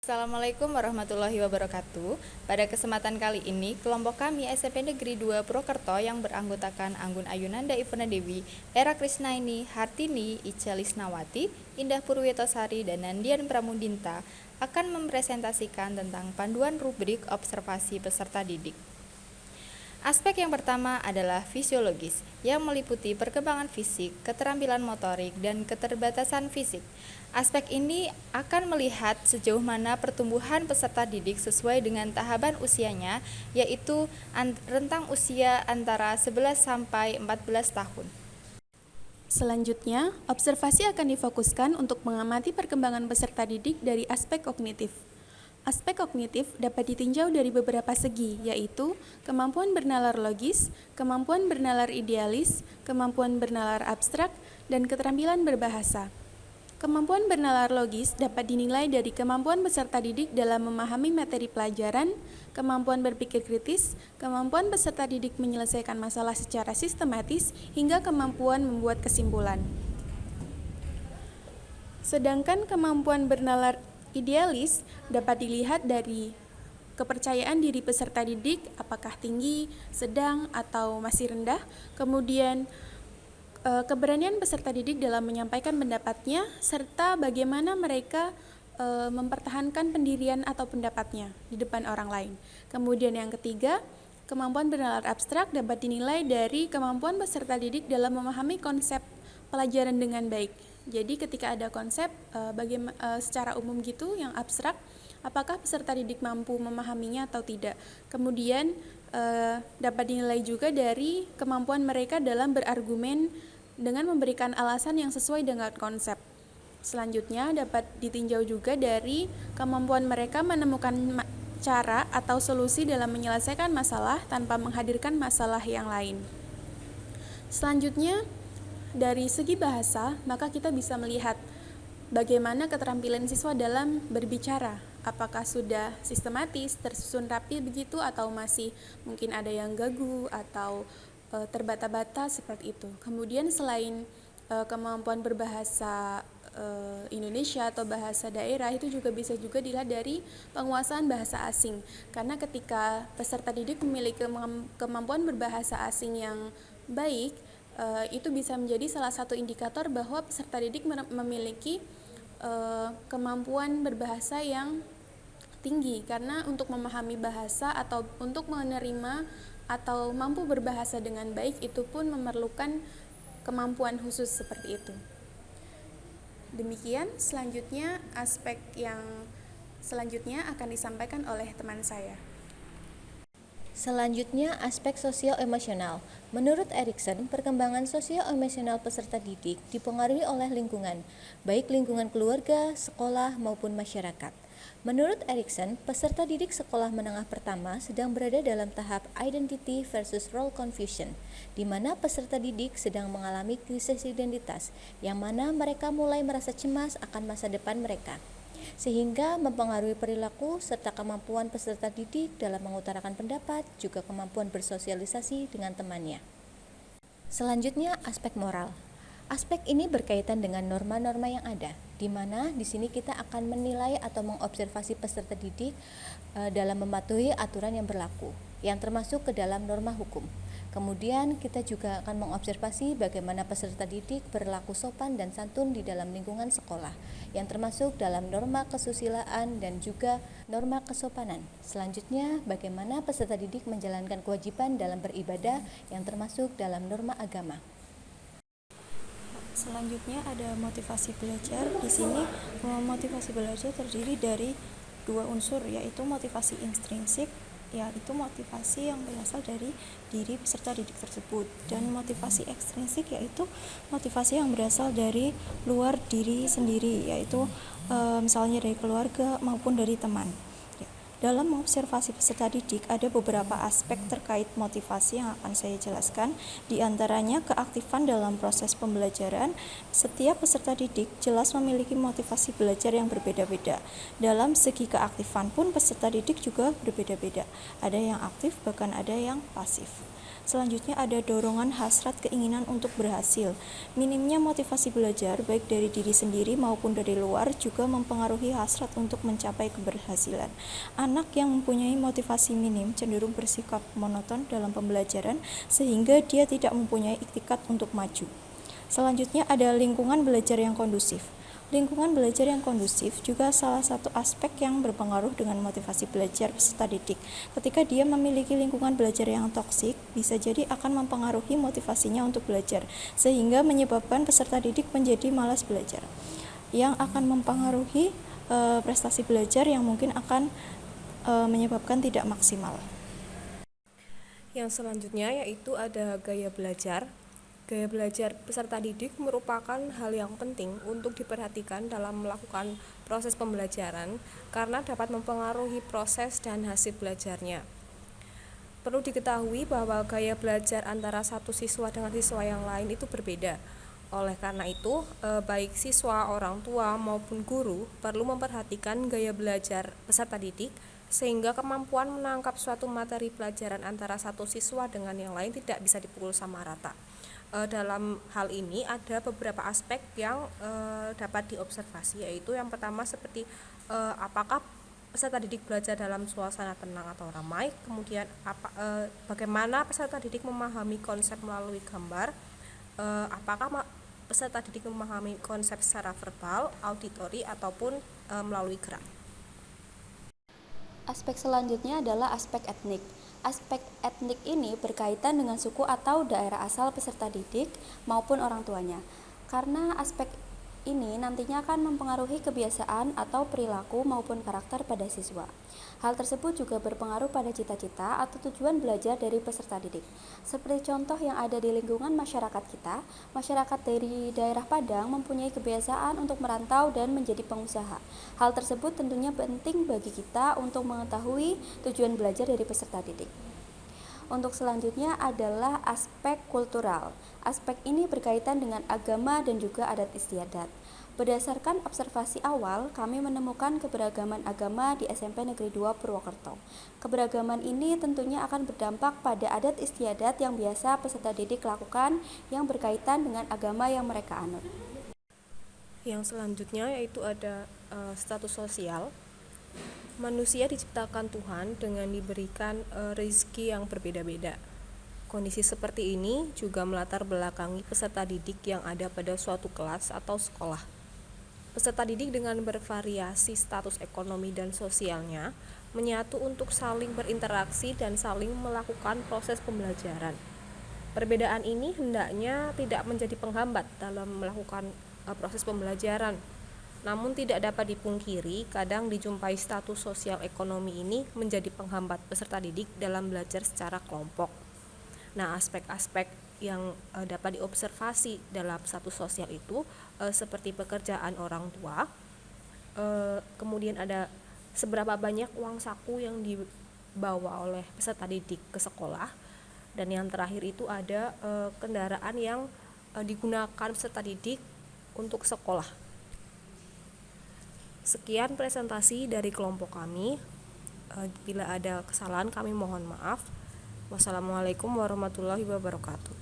Assalamualaikum warahmatullahi wabarakatuh. Pada kesempatan kali ini, kelompok kami SMP Negeri 2 Purwokerto yang beranggotakan Anggun Ayunanda Ivana Dewi, Era Krisnaini, Hartini, Ica Lisnawati, Indah Purwetosari, dan Nandian Pramudinta akan mempresentasikan tentang panduan rubrik observasi peserta didik. Aspek yang pertama adalah fisiologis, yang meliputi perkembangan fisik, keterampilan motorik, dan keterbatasan fisik. Aspek ini akan melihat sejauh mana pertumbuhan peserta didik sesuai dengan tahapan usianya, yaitu rentang usia antara 11 sampai 14 tahun. Selanjutnya, observasi akan difokuskan untuk mengamati perkembangan peserta didik dari aspek kognitif. Aspek kognitif dapat ditinjau dari beberapa segi, yaitu kemampuan bernalar logis, kemampuan bernalar idealis, kemampuan bernalar abstrak, dan keterampilan berbahasa. Kemampuan bernalar logis dapat dinilai dari kemampuan peserta didik dalam memahami materi pelajaran, kemampuan berpikir kritis, kemampuan peserta didik menyelesaikan masalah secara sistematis, hingga kemampuan membuat kesimpulan. Sedangkan kemampuan bernalar idealis dapat dilihat dari kepercayaan diri peserta didik, apakah tinggi, sedang, atau masih rendah. Kemudian keberanian peserta didik dalam menyampaikan pendapatnya, serta bagaimana mereka mempertahankan pendirian atau pendapatnya di depan orang lain. Kemudian yang ketiga, kemampuan bernalar abstrak dapat dinilai dari kemampuan peserta didik dalam memahami konsep pelajaran dengan baik. Jadi ketika ada konsep secara umum gitu yang abstrak, apakah peserta didik mampu memahaminya atau tidak. Kemudian dapat dinilai juga dari kemampuan mereka dalam berargumen dengan memberikan alasan yang sesuai dengan konsep. Selanjutnya dapat ditinjau juga dari kemampuan mereka menemukan cara atau solusi dalam menyelesaikan masalah tanpa menghadirkan masalah yang lain. Selanjutnya, dari segi bahasa, maka kita bisa melihat bagaimana keterampilan siswa dalam berbicara. Apakah sudah sistematis, tersusun rapi begitu, atau masih mungkin ada yang gagu atau terbata-bata seperti itu. Kemudian selain kemampuan berbahasa Indonesia atau bahasa daerah, itu juga bisa juga dilihat dari penguasaan bahasa asing. Karena ketika peserta didik memiliki kemampuan berbahasa asing yang baik, itu bisa menjadi salah satu indikator bahwa peserta didik memiliki kemampuan berbahasa yang tinggi, karena untuk memahami bahasa atau untuk menerima atau mampu berbahasa dengan baik itu pun memerlukan kemampuan khusus seperti itu. Demikian, selanjutnya aspek yang selanjutnya akan disampaikan oleh teman saya. Selanjutnya, aspek sosio-emosional. Menurut Erikson, perkembangan sosio-emosional peserta didik dipengaruhi oleh lingkungan, baik lingkungan keluarga, sekolah, maupun masyarakat. Menurut Erikson, peserta didik sekolah menengah pertama sedang berada dalam tahap identity versus role confusion, di mana peserta didik sedang mengalami krisis identitas, yang mana mereka mulai merasa cemas akan masa depan mereka, sehingga mempengaruhi perilaku serta kemampuan peserta didik dalam mengutarakan pendapat, juga kemampuan bersosialisasi dengan temannya. Selanjutnya, aspek moral. Aspek ini berkaitan dengan norma-norma yang ada, di mana di sini kita akan menilai atau mengobservasi peserta didik dalam mematuhi aturan yang berlaku, yang termasuk ke dalam norma hukum. Kemudian kita juga akan mengobservasi bagaimana peserta didik berlaku sopan dan santun di dalam lingkungan sekolah, yang termasuk dalam norma kesusilaan dan juga norma kesopanan. Selanjutnya, bagaimana peserta didik menjalankan kewajiban dalam beribadah, yang termasuk dalam norma agama. Selanjutnya ada motivasi belajar. Di sini motivasi belajar terdiri dari dua unsur, yaitu motivasi intrinsik, yaitu motivasi yang berasal dari diri peserta didik tersebut, dan motivasi ekstrinsik, yaitu motivasi yang berasal dari luar diri sendiri, yaitu misalnya dari keluarga maupun dari teman. Dalam mengobservasi peserta didik, ada beberapa aspek terkait motivasi yang akan saya jelaskan. Di antaranya keaktifan dalam proses pembelajaran. Setiap peserta didik jelas memiliki motivasi belajar yang berbeda-beda. Dalam segi keaktifan pun peserta didik juga berbeda-beda. Ada yang aktif, bahkan ada yang pasif. Selanjutnya ada dorongan hasrat keinginan untuk berhasil. Minimnya motivasi belajar baik dari diri sendiri maupun dari luar juga mempengaruhi hasrat untuk mencapai keberhasilan. Anak yang mempunyai motivasi minim cenderung bersikap monoton dalam pembelajaran sehingga dia tidak mempunyai iktikat untuk maju. Selanjutnya ada lingkungan belajar yang kondusif. Lingkungan belajar yang kondusif juga salah satu aspek yang berpengaruh dengan motivasi belajar peserta didik. Ketika dia memiliki lingkungan belajar yang toksik, bisa jadi akan mempengaruhi motivasinya untuk belajar, sehingga menyebabkan peserta didik menjadi malas belajar, yang akan mempengaruhi prestasi belajar yang mungkin akan menyebabkan tidak maksimal. Yang selanjutnya yaitu ada gaya belajar. Gaya belajar peserta didik merupakan hal yang penting untuk diperhatikan dalam melakukan proses pembelajaran karena dapat mempengaruhi proses dan hasil belajarnya. Perlu diketahui bahwa gaya belajar antara satu siswa dengan siswa yang lain itu berbeda. Oleh karena itu, baik siswa, orang tua maupun guru perlu memperhatikan gaya belajar peserta didik sehingga kemampuan menangkap suatu materi pelajaran antara satu siswa dengan yang lain tidak bisa dipukul sama rata. Dalam hal ini ada beberapa aspek yang dapat diobservasi, yaitu yang pertama seperti apakah peserta didik belajar dalam suasana tenang atau ramai, kemudian bagaimana peserta didik memahami konsep melalui gambar, apakah peserta didik memahami konsep secara verbal, auditori ataupun melalui gerak. Aspek selanjutnya adalah aspek etnik. Aspek etnik ini berkaitan dengan suku atau daerah asal peserta didik maupun orang tuanya. Karena aspek ini nantinya akan mempengaruhi kebiasaan atau perilaku maupun karakter pada siswa. Hal tersebut juga berpengaruh pada cita-cita atau tujuan belajar dari peserta didik. Seperti contoh yang ada di lingkungan masyarakat kita, masyarakat dari daerah Padang mempunyai kebiasaan untuk merantau dan menjadi pengusaha. Hal tersebut tentunya penting bagi kita untuk mengetahui tujuan belajar dari peserta didik. Untuk selanjutnya adalah aspek kultural. Aspek ini berkaitan dengan agama dan juga adat istiadat. Berdasarkan observasi awal, kami menemukan keberagaman agama di SMP Negeri 2 Purwokerto. Keberagaman ini tentunya akan berdampak pada adat istiadat yang biasa peserta didik lakukan yang berkaitan dengan agama yang mereka anut. Yang selanjutnya yaitu ada status sosial. Manusia diciptakan Tuhan dengan diberikan rezeki yang berbeda-beda. Kondisi seperti ini juga melatar belakangi peserta didik yang ada pada suatu kelas atau sekolah. Peserta didik dengan bervariasi status ekonomi dan sosialnya menyatu untuk saling berinteraksi dan saling melakukan proses pembelajaran. Perbedaan ini hendaknya tidak menjadi penghambat dalam melakukan proses pembelajaran. Namun tidak dapat dipungkiri, kadang dijumpai status sosial ekonomi ini menjadi penghambat peserta didik dalam belajar secara kelompok. Nah, aspek-aspek yang dapat diobservasi dalam status sosial itu seperti pekerjaan orang tua, kemudian ada seberapa banyak uang saku yang dibawa oleh peserta didik ke sekolah, dan yang terakhir itu ada kendaraan yang digunakan peserta didik untuk sekolah. Sekian presentasi dari kelompok kami. Bila ada kesalahan kami mohon maaf. Wassalamualaikum warahmatullahi wabarakatuh.